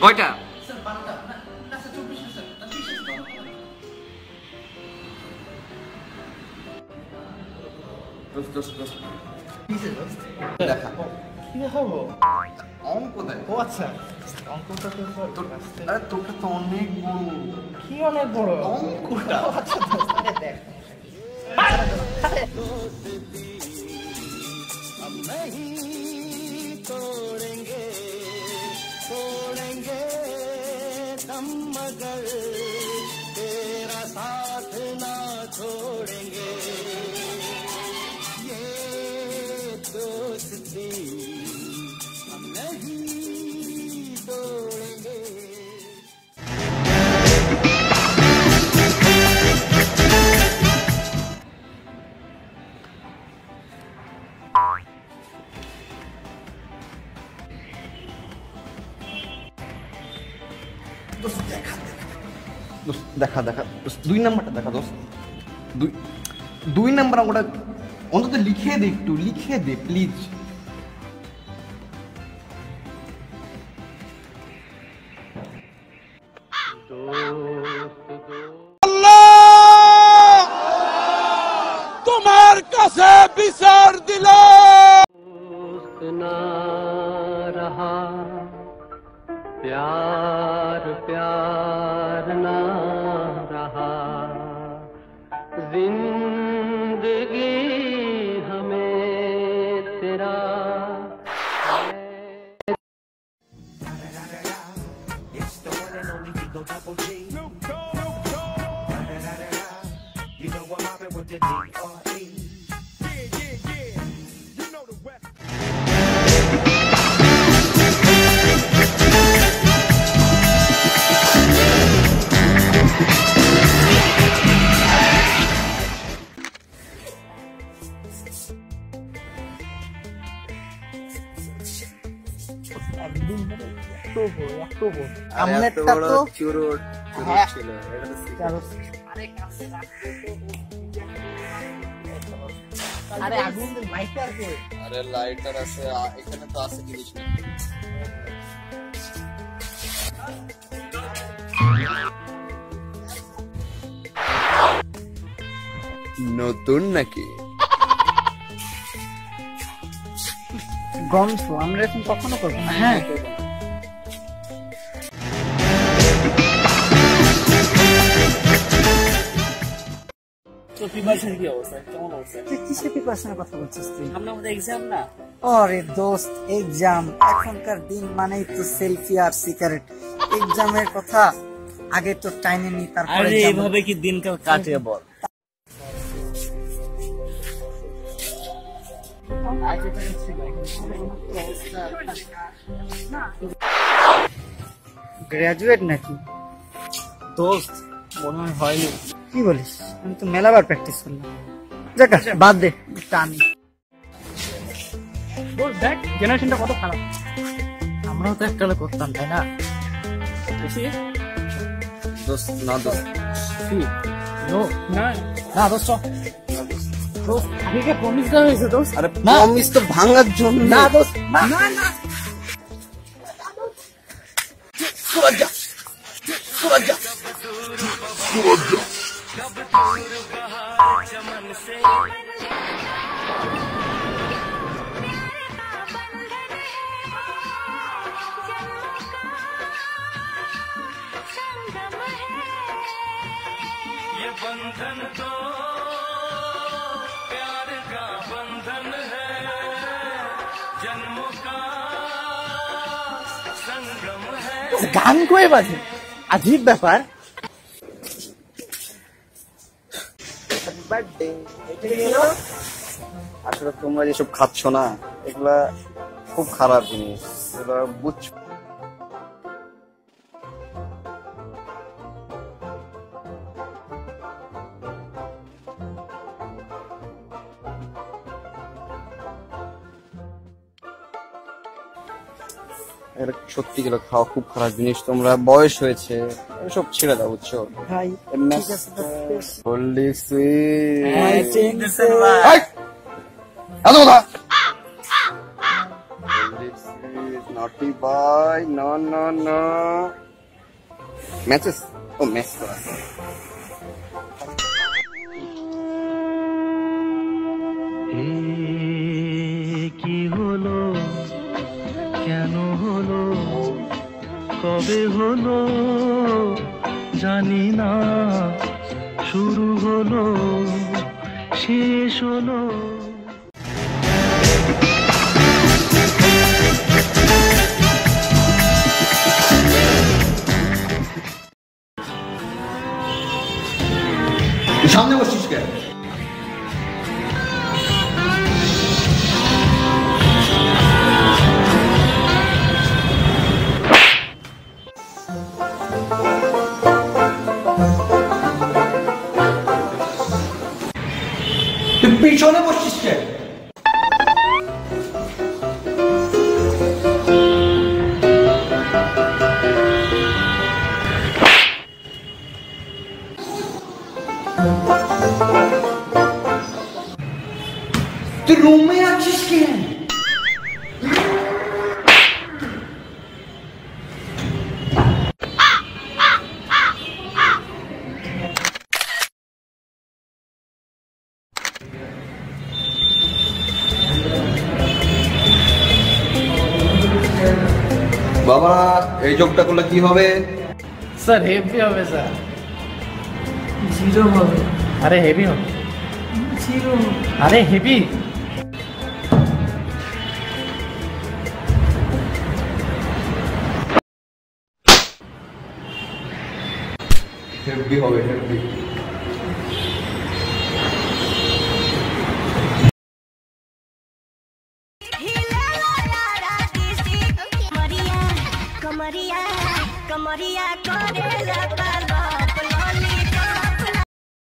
কয়টা? দেখা কি হবো অঙ্ক দেখ। ও আচ্ছা অঙ্কটা তো আরে তোটা তো অনেক বড়। কি অনেক বড় অঙ্কটা? আচ্ছা দেখ तोड़ेंगे तोड़ेंगे दम मगर तेरा साथ ना छोड़ेंगे ये दोस्ती हम नहीं तोड़ेंगे। দেখা দেখা 2 নাম্বারটা দেখা দোস্ত। 2 নাম্বার অঙ্কটা অন্তত লিখে দে, একটু লিখে দে প্লিজ। তোমার কাছে বিচার দিলাম না রহা प्यार प्यार ना रहा जिंदगी हमें तेरा আমলেটটা তো চুরো হ্যাঁ ছিল, এটা তো আরে আগুন লাইটার কই? আরে লাইটার আছে এখানে তো আছে জিনিস না। নতুন নাকি? গন্ধ আমরা এখন কখনো করবো না। হ্যাঁ প্রিপারেশনের কি অবস্থা, কেমন অবস্থা? তুই কিসের প্রিপারেশনের কথা বলছিস তুই? সামনে আমাদের এক্সাম না? আরে দোস্ত এক্সাম এখনকার দিন মানেই তো সেলফি আর সিগারেট। এক্সামের কথা আগে তো টাইমে নি, তারপরে আরে এইভাবে কি দিনকাল কাটে বল? গ্রাজুয়েট নাকি দোস্ত মনে হয় হয়নি। কি বলিস? আমি তো মেলাবার প্র্যাকটিস করলাম। যাক বাদ দে, টানি। দোস্ত দেখ জেনারেশনটা কত খারাপ। আমরাও তো একটা করতাম তাই না? দোস্ত না দোস্ত কি নো না না দোস্ত দোস্ত আগে প্রমিস দেওয়া হয়েছে দোস্ত। আরে প্রমিস তো ভাঙার জন্য না দোস্ত না না ये बंधन तो प्यार का बंधन है जन्मों का संगम है। গান কয়ে বাজে, আজীব ব্যাপার। আসলে তোমরা যেসব খাচ্ছ না এগুলা খুব খারাপ জিনিস, এগুলা বুঝছো? এটা সত্যি গেলে খাওয়া খুব খারাপ জিনিস। তোমরা বয়স হয়েছে, এসব ছেড়ে দাও বুঝছো? ভাই ঠিক আছে হোলি সুইট ভাই চেঞ্জ এত কথা naughty boy. No, no, no. Matches. Oh, match to us. কি হলো কেন হলো কবে হলো জানি না শুরু হলো শেষ হলো সামনে বসছিস কেন? তুই পিছনে বসছিস কেন? তুই রুমে আছিস কেন? বাবা এই যোগটা করলে কি হবে? স্যার হেভি হবে স্যার। 0 হবে। আরে হেভি হবে। 0। আরে হেভি। হেভি হবে হেভি। कमरिया कमरिया करे लगा